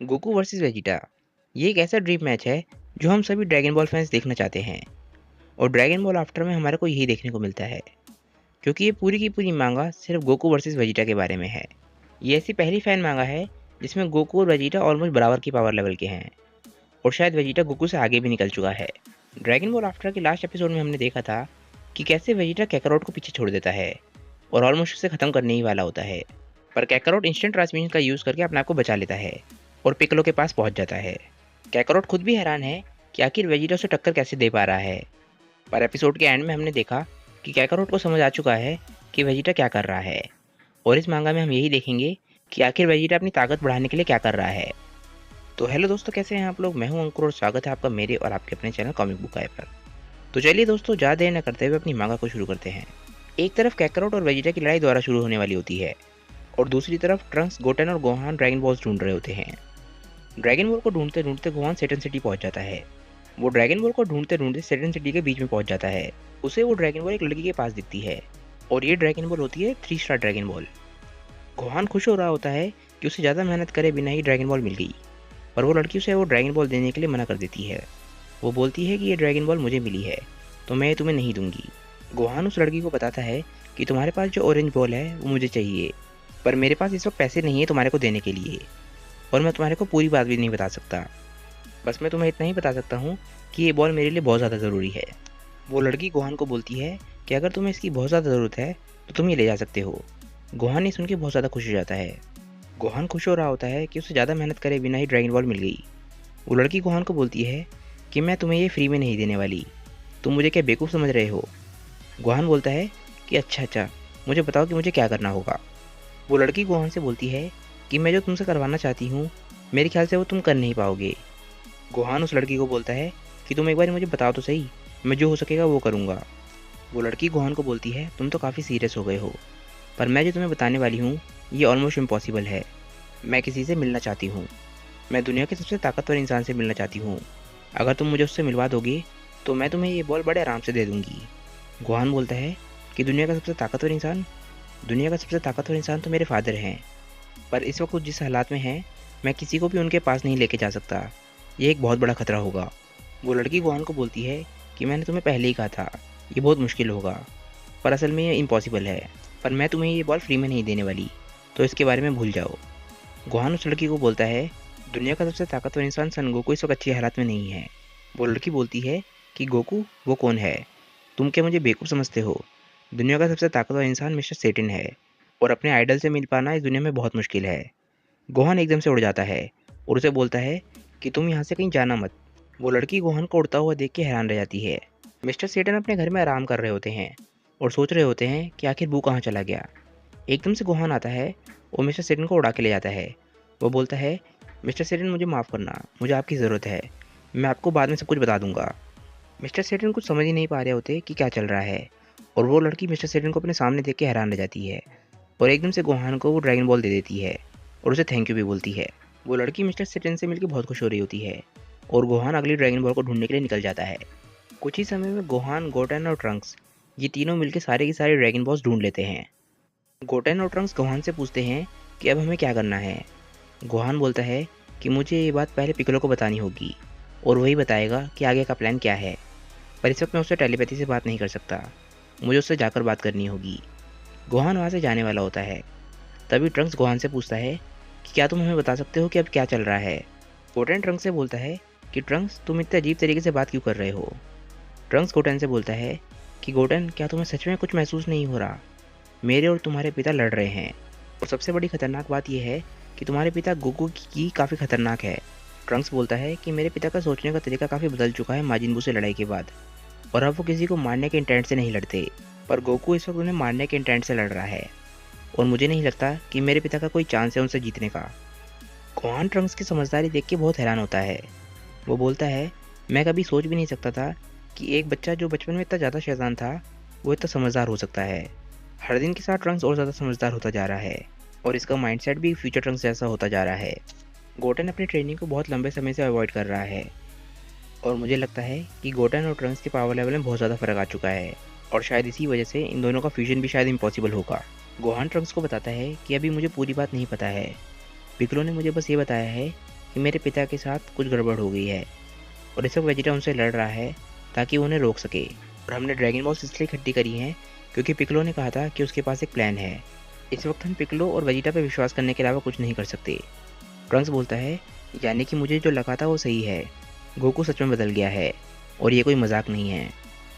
Goku versus Vegeta. ये एक ऐसा ड्रीम मैच है जो हम सभी ड्रैगन बॉल फैंस देखना चाहते हैं। और ड्रैगन बॉल आफ्टर में हमारे को यही देखने को मिलता है, क्योंकि ये पूरी की पूरी मांगा सिर्फ गोकू वर्सेस वेजिटा के बारे में है। ये ऐसी पहली फैन मांगा है जिसमें गोकू और वेजिटा ऑलमोस्ट बराबर की पावर लेवल के हैं, और शायद वेजिटा गोकू से आगे भी निकल चुका है। ड्रैगन बॉल आफ्टर के लास्ट एपिसोड में हमने देखा था कि कैसे वेजिटा कैकारोट को पीछे छोड़ देता है और ऑलमोस्ट उसे खत्म करने ही वाला होता है, पर कैकारोट इंस्टेंट ट्रांसमिशन का यूज करके अपने आप को बचा लेता है और पिकलो के पास पहुंच जाता है। कैकारोट खुद भी हैरान है कि आखिर वेजिटा उसे टक्कर कैसे दे पा रहा है, पर एपिसोड के एंड में हमने देखा कि कैकारोट को समझ आ चुका है कि वेजिटा क्या कर रहा है, और इस मांगा में हम यही देखेंगे कि आखिर वेजिटा अपनी ताकत बढ़ाने के लिए क्या कर रहा है। तो हेलो दोस्तों, कैसे हैं आप लोग? मैं हूं अंकुर और स्वागत है आपका मेरे और आपके अपने चैनल कॉमिक बुक आए पर। तो चलिए दोस्तों, ज़्यादा देर न करते हुए अपनी मांगा को शुरू करते हैं। एक तरफ कैकारोट और वेजिटा की लड़ाई दोबारा शुरू होने वाली होती है, और दूसरी तरफ ट्रंक्स, गोटेन और गोहान ड्रैगन बॉल्स ढूंढ रहे होते हैं। ड्रैगन बॉल को ढूंढते ढूंढते गोहान सेटन सिटी पहुंच जाता है। वो ड्रैगन बॉल को ढूंढते ढूंढते सेटन सिटी के बीच में पहुंच जाता है। उसे वो ड्रैगन बॉल एक लड़की के पास दिखती है, और ये ड्रैगन बॉल होती है 3 स्टार ड्रैगन बॉल। गोहान खुश हो रहा होता है कि उसे ज़्यादा मेहनत करे बिना ही ड्रैगन बॉल मिल गई, पर वो लड़की उसे वो ड्रैगन बॉल देने के लिए मना कर देती है। वो बोलती है कि ये ड्रैगन बॉल मुझे मिली है, तो मैं ये तुम्हें नहीं दूंगी। गोहान उस लड़की को बताता है कि तुम्हारे पास जो ऑरेंज बॉल है वो मुझे चाहिए, पर मेरे पास इस वक्त पैसे नहीं है तुम्हारे को देने के लिए, और मैं तुम्हारे को पूरी बात भी नहीं बता सकता। बस मैं तुम्हें इतना ही बता सकता हूँ कि ये बॉल मेरे लिए बहुत ज़्यादा ज़रूरी है। वो लड़की गोहान को बोलती है कि अगर तुम्हें इसकी बहुत ज़्यादा ज़रूरत है तो तुम ये ले जा सकते हो। गोहान ये सुन के बहुत ज़्यादा खुश हो जाता है। गोहान खुश हो रहा होता है कि उसे ज़्यादा मेहनत करे बिना ही ड्रैगन बॉल मिल गई। वो लड़की गोहान को बोलती है कि मैं तुम्हें ये फ्री में नहीं देने वाली, तुम मुझे क्या बेवकूफ़ समझ रहे हो? गोहान बोलता है कि अच्छा, मुझे बताओ कि मुझे क्या करना होगा। वो लड़की गोहान से बोलती है कि मैं जो तुमसे करवाना चाहती हूँ, मेरे ख्याल से वो तुम कर नहीं पाओगे। गोहान उस लड़की को बोलता है कि तुम एक बार मुझे बताओ तो सही, मैं जो हो सकेगा वो करूँगा। वो लड़की गोहान को बोलती है तुम तो काफ़ी सीरियस हो गए हो, पर मैं जो तुम्हें बताने वाली हूँ ये ऑलमोस्ट इम्पॉसिबल है। मैं किसी से मिलना चाहती हूँ, मैं दुनिया के सबसे ताकतवर इंसान से मिलना चाहती हूँ। अगर तुम मुझे उससे मिलवा दोगे तो मैं तुम्हें ये बॉल बड़े आराम से दे दूँगी। गोहान बोलता है कि दुनिया का सबसे ताकतवर इंसान? दुनिया का सबसे ताकतवर इंसान तो मेरे फादर हैं, पर इस वक्त वो जिस हालात में हैं, मैं किसी को भी उनके पास नहीं लेके जा सकता। ये एक बहुत बड़ा खतरा होगा। वो लड़की गोहान को बोलती है कि मैंने तुम्हें पहले ही कहा था ये बहुत मुश्किल होगा, पर असल में ये इम्पॉसिबल है, पर मैं तुम्हें ये बॉल फ्री में नहीं देने वाली, तो इसके बारे में भूल जाओ। गोहान उस लड़की को बोलता है दुनिया का सबसे ताकतवर इंसान सन गोकू इस वक्त अच्छी हालत में नहीं है। वो लड़की बोलती है कि गोकू वो कौन है? तुम क्या मुझे बेवकूफ़ समझते हो? दुनिया का सबसे ताकतवर इंसान मिस्टर सेटिन है, और अपने आइडल से मिल पाना इस दुनिया में बहुत मुश्किल है। गोहान एकदम से उड़ जाता है और उसे बोलता है कि तुम यहाँ से कहीं जाना मत। वो लड़की गोहान को उड़ता हुआ देख के हैरान रह जाती है। मिस्टर सेटन अपने घर में आराम कर रहे होते हैं और सोच रहे होते हैं कि आखिर बू कहाँ चला गया। एकदम से गोहान आता है और मिस्टर सेटन को उड़ा के ले जाता है। वो बोलता है मिस्टर सेटन, मुझे माफ़ करना, मुझे आपकी ज़रूरत है, मैं आपको बाद में सब कुछ बता दूंगा। मिस्टर सेटन कुछ समझ ही नहीं पा रहे होते कि क्या चल रहा है, और वो लड़की मिस्टर सेटन को अपने सामने देख के हैरान रह जाती है, और एकदम से गोहान को वो ड्रैगन बॉल दे देती है और उसे थैंक यू भी बोलती है। वो लड़की मिस्टर सेटन से मिलकर बहुत खुश हो रही होती है, और गोहान अगली ड्रैगन बॉल को ढूंढने के लिए निकल जाता है। कुछ ही समय में गोहान, गोटेन और ट्रंक्स ये तीनों मिलकर सारे के सारे ड्रैगन बॉल्स ढूंढ लेते हैं। गोटेन और ट्रंक्स गोहान से पूछते हैं कि अब हमें क्या करना है। गोहान बोलता है कि मुझे ये बात पहले पिकलो को बतानी होगी, और वही बताएगा कि आगे का प्लान क्या है, पर इस वक्त मैं उससे टेलीपैथी से बात नहीं कर सकता, मुझे उससे जाकर बात करनी होगी। गोहान वहाँ से जाने वाला होता है। तभी ट्रंक्स गोहान से पूछता है कि क्या तुम हमें बता सकते हो कि अब क्या चल रहा है? गोटेन ट्रंक्स से बोलता है कि ट्रंक्स, तुम इतने अजीब तरीके से बात क्यों कर रहे हो? ट्रंक्स गोटेन से बोलता है कि गोटेन, क्या तुम्हें सच में कुछ महसूस नहीं हो रहा? मेरे और तुम्हारे पिता लड़ रहे हैं, और सबसे बड़ी खतरनाक बात यह है कि तुम्हारे पिता गोकू की काफ़ी खतरनाक है। ट्रंक्स बोलता है कि मेरे पिता का सोचने का तरीका काफ़ी बदल चुका है माजिन बू से लड़ाई के बाद, और अब वो किसी को मारने के इंटेंट से नहीं लड़ते, पर गोकू इस वक्त उन्हें मारने के इंटेंट से लड़ रहा है, और मुझे नहीं लगता कि मेरे पिता का कोई चांस है उनसे जीतने का। गोहान ट्रंक्स की समझदारी देख के बहुत हैरान होता है। वो बोलता है मैं कभी सोच भी नहीं सकता था कि एक बच्चा जो बचपन में इतना ज़्यादा शैतान था वो इतना समझदार हो सकता है। हर दिन के साथ ट्रंक्स और ज़्यादा समझदार होता जा रहा है, और इसका माइंडसेट भी फ्यूचर ट्रंक्स जैसा होता जा रहा है। गोटेन अपनी ट्रेनिंग को बहुत लंबे समय से अवॉइड कर रहा है, और मुझे लगता है कि गोटेन और ट्रंक्स के पावर लेवल में बहुत ज़्यादा फर्क आ चुका है, और शायद इसी वजह से इन दोनों का फ्यूजन भी शायद इम्पॉसिबल होगा। गोहान ट्रंक्स को बताता है कि अभी मुझे पूरी बात नहीं पता है, पिकलो ने मुझे बस ये बताया है कि मेरे पिता के साथ कुछ गड़बड़ हो गई है और इस वक्त वेजिटा उनसे लड़ रहा है ताकि वो उन्हें रोक सके। और हमने ड्रैगन बॉल्स इसलिए इकट्ठी करी हैं क्योंकि पिक्लो ने कहा था कि उसके पास एक प्लान है। इस वक्त हम पिक्लो और वेजिटा पे विश्वास करने के अलावा कुछ नहीं कर सकते। ट्रंक्स बोलता है, यानी कि मुझे जो लगा था वो सही है, गोकू सच में बदल गया है और ये कोई मजाक नहीं है।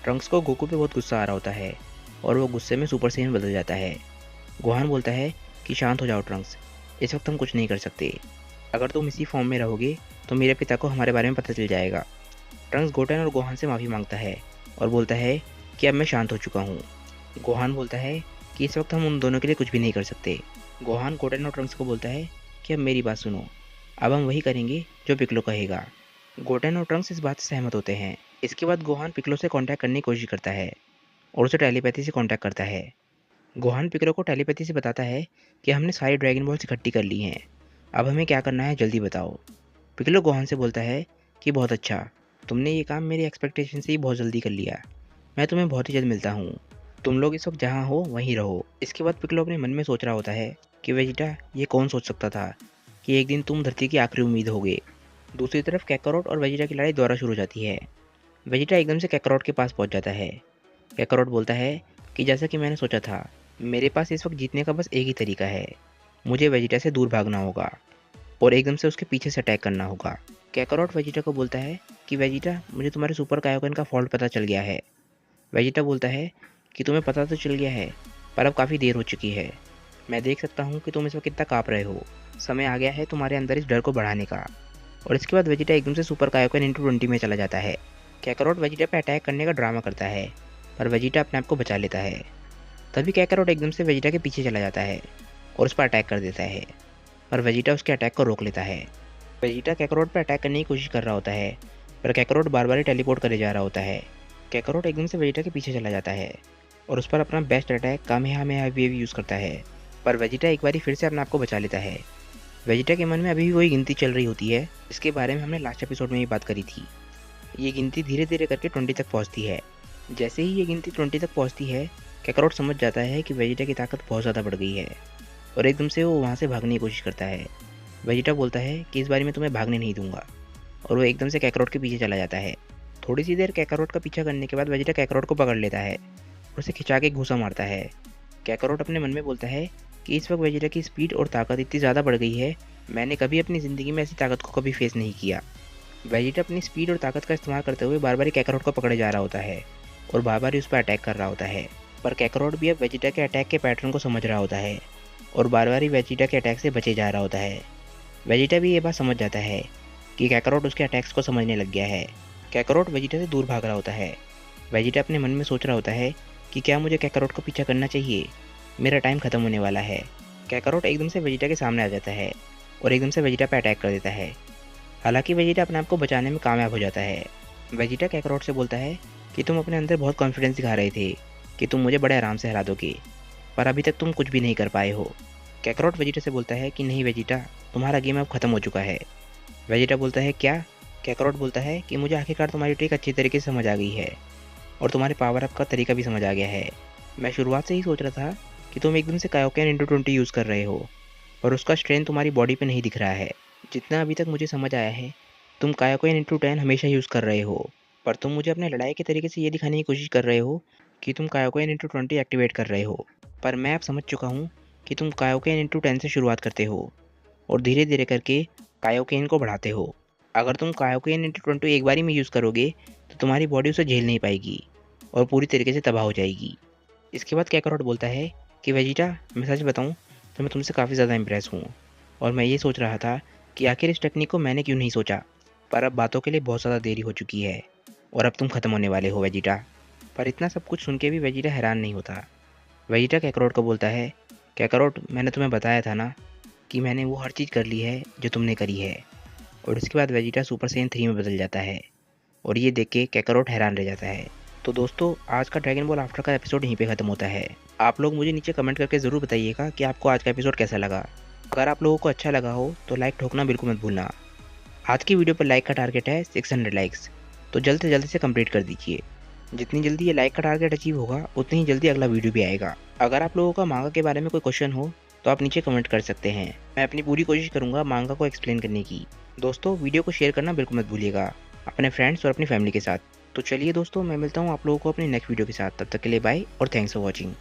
ट्रंक्स को गोकू पे बहुत गुस्सा आ रहा होता है और वो गुस्से में सुपर सैयन बदल जाता है। गोहान बोलता है कि शांत हो जाओ ट्रंक्स, इस वक्त हम कुछ नहीं कर सकते। अगर तुम इसी फॉर्म में रहोगे तो मेरे पिता को हमारे बारे में पता चल जाएगा। ट्रंक्स गोटेन और गोहान से माफ़ी मांगता है और बोलता है कि अब मैं शांत हो चुका हूँ। गोहान बोलता है कि इस वक्त हम उन दोनों के लिए कुछ भी नहीं कर सकते। गोहान गोटेन और ट्रंक्स को बोलता है कि अब मेरी बात सुनो, अब हम वही करेंगे जो पिक्लो कहेगा। गोटेन और ट्रंक्स इस बात से सहमत होते हैं। इसके बाद गोहान पिक्लो से कांटेक्ट करने की कोशिश करता है और उसे टेलीपैथी से कांटेक्ट करता है। गोहान पिक्लो को टेलीपैथी से बताता है कि हमने सारी ड्रैगन बॉल्स इकट्ठी कर ली हैं, अब हमें क्या करना है जल्दी बताओ। पिक्लो गोहान से बोलता है कि बहुत अच्छा, तुमने ये काम मेरी एक्सपेक्टेशन से ही बहुत जल्दी कर लिया, मैं तुम्हें बहुत ही जल्द मिलता हूँ, तुम लोग इस वक्त जहाँ हो वहीं रहो। इसके बाद पिक्लो अपने मन में सोच रहा होता है कि वेजिटा, ये कौन सोच सकता था कि एक दिन तुम धरती की आखिरी उम्मीद होगे। दूसरी तरफ कैकरोट और वेजिटा की लड़ाई दोबारा शुरू हो जाती है। वेजिटा एकदम से कैकरोट के पास पहुंच जाता है। कैकरोट बोलता है कि जैसा कि मैंने सोचा था, मेरे पास इस वक्त जीतने का बस एक ही तरीका है, मुझे वेजिटा से दूर भागना होगा और एकदम से उसके पीछे से अटैक करना होगा। कैकरोट वेजिटा को बोलता है कि वेजिटा, मुझे तुम्हारे सुपर कायोकेन का फॉल्ट पता चल गया है। वेजिटा बोलता है कि तुम्हें पता तो चल गया है, पर अब काफ़ी देर हो चुकी है, मैं देख सकता हूँ कि तुम इस वक्त कितना काँप रहे हो, समय आ गया है तुम्हारे अंदर इस डर को बढ़ाने का। और इसके बाद वेजिटा एकदम से सुपर कायोकेन इंटू 20 में चला जाता है। कैकरोट वेजिटा पे अटैक करने का ड्रामा करता है, पर वेजिटा अपने आप को बचा लेता है। तभी कैकरोट एकदम से वेजिटा के पीछे चला जाता है और उस पर अटैक कर देता है, पर वेजिटा उसके अटैक को रोक लेता है। वेजिटा कैकरोट पर अटैक करने की कोशिश कर रहा होता है, पर कैकरोट बार बार टेलीपोर्ट करे जा रहा होता है। कैकरोट एकदम से वेजिटा के पीछे चला जाता है और उस पर अपना best attack Kamehameha wave use करता है, पर वेजिटा एक बार फिर से अपने आप को बचा लेता है। वेजिटा के मन में अभी भी वही गिनती चल रही होती है, इसके बारे में हमने लास्ट एपिसोड में भी बात करी थी। ये गिनती धीरे धीरे करके 20 तक पहुंचती है। जैसे ही ये गिनती 20 तक पहुंचती है, कैकरोट समझ जाता है कि वेजिटा की ताकत बहुत ज़्यादा बढ़ गई है और एकदम से वो वहाँ से भागने की कोशिश करता है। वेजिटा बोलता है कि इस बार मैं तुम्हें भागने नहीं दूंगा और वो एकदम से कैकरोट के पीछे चला जाता है। थोड़ी सी देर कैकरोट का पीछा करने के बाद वेजिटा कैकरोट को पकड़ लेता है और उसे खिंचा के घूंसा मारता है। कैकरोट अपने मन में बोलता है कि इस वक्त वेजिटा की स्पीड और ताकत इतनी ज़्यादा बढ़ गई है, मैंने कभी अपनी ज़िंदगी में ऐसी ताकत को कभी फेस नहीं किया। वेजिटा अपनी स्पीड और ताकत का इस्तेमाल करते हुए बार बार कैकरोट को पकड़े जा रहा होता है और बार बार उस पर अटैक कर रहा होता है, पर कैकरोट भी अब वेजिटा के अटैक के पैटर्न को समझ रहा होता है और बार बार ही वेजिटा के अटैक से बचे जा रहा होता है। वेजिटा भी ये बात समझ जाता है कि कैकरोट उसके अटैक्स को समझने लग गया है। कैकरोट वेजिटा से दूर भाग रहा होता है। वेजिटा अपने मन में सोच रहा होता है कि क्या मुझे कैकरोट को पीछा करना चाहिए, मेरा टाइम खत्म होने वाला है। कैकरोट एकदम से वेजिटा के सामने आ जाता है और एकदम से वेजिटा पे अटैक कर देता है। हालांकि वेजिटा अपने आप को बचाने में कामयाब हो जाता है। वेजिटा कैकरोट से बोलता है कि तुम अपने अंदर बहुत कॉन्फिडेंस दिखा रहे थे कि तुम मुझे बड़े आराम से हरा दोगे, पर अभी तक तुम कुछ भी नहीं कर पाए हो। कैकरोट वेजिटा से बोलता है कि नहीं वेजिटा, तुम्हारा गेम अब खत्म हो चुका है। वेजिटा बोलता है क्या? कैकरोट बोलता है कि मुझे आखिरकार तुम्हारी ट्रिक अच्छी तरीके से समझ आ गई है और तुम्हारे पावर अप का तरीका भी समझ आ गया है। मैं शुरुआत से ही सोच रहा था कि तुम एकदम से कायोकेन इंटू 20 यूज़ कर रहे हो और उसका स्ट्रेंथ तुम्हारी बॉडी पे नहीं दिख रहा है। जितना अभी तक मुझे समझ आया है, तुम कायोकेन इंटू 10 हमेशा यूज़ कर रहे हो, पर तुम मुझे अपने लड़ाई के तरीके से ये दिखाने की कोशिश कर रहे हो कि तुम कायोकेन इंटू 20 एक्टिवेट कर रहे हो। पर मैं अब समझ चुका हूँ कि तुम कायोकेन इंटू 10 से शुरुआत करते हो और धीरे धीरे करके कायोकेन को बढ़ाते हो। अगर तुम कायोकेन इंटू 20 एक बारी में यूज़ करोगे तो तुम्हारी बॉडी उसे झेल नहीं पाएगी और पूरी तरीके से तबाह हो जाएगी। इसके बाद कैकरोट बोलता है कि वेजिटा, मैं सच बताऊं तो मैं तुमसे काफ़ी ज़्यादा इम्प्रेस हूँ और मैं ये सोच रहा था कि आखिर इस टेक्निक को मैंने क्यों नहीं सोचा, पर अब बातों के लिए बहुत ज़्यादा देरी हो चुकी है और अब तुम ख़त्म होने वाले हो वेजिटा। पर इतना सब कुछ सुन के भी वेजिटा हैरान नहीं होता। वेजिटा कैकरोट को बोलता है, कैकरोट, मैंने तुम्हें बताया था ना कि मैंने वो हर चीज़ कर ली है जो तुमने करी है। और इसके बाद वेजिटा सुपर सैयन 3 में बदल जाता है और ये देख के कैकरोट हैरान रह जाता है। तो दोस्तों, आज का ड्रैगन बॉल आफ्टर का एपिसोड यहीं पे ख़त्म होता है। आप लोग मुझे नीचे कमेंट करके ज़रूर बताइएगा कि आपको आज का एपिसोड कैसा लगा। अगर आप लोगों को अच्छा लगा हो तो लाइक ठोकना बिल्कुल मत भूलना। आज की वीडियो पर लाइक का टारगेट है 600 लाइक्स, तो जल्द से जल्द इसे कंप्लीट कर दीजिए। जितनी जल्दी ये लाइक का टारगेट अचीव होगा उतनी ही जल्दी अगला वीडियो भी आएगा। अगर आप लोगों का मांगा के बारे में कोई क्वेश्चन हो तो आप नीचे कमेंट कर सकते हैं। मैं अपनी पूरी कोशिश करूँगा मांगा को एक्सप्लेन करने की। दोस्तों वीडियो को शेयर करना बिल्कुल मत भूलिएगा अपने फ्रेंड्स और अपनी फैमिली के साथ। तो चलिए दोस्तों, मैं मिलता हूँ आप लोगों को अपनी नेक्स्ट वीडियो के साथ। तब तक के लिए बाय और थैंक्स फॉर वॉचिंग।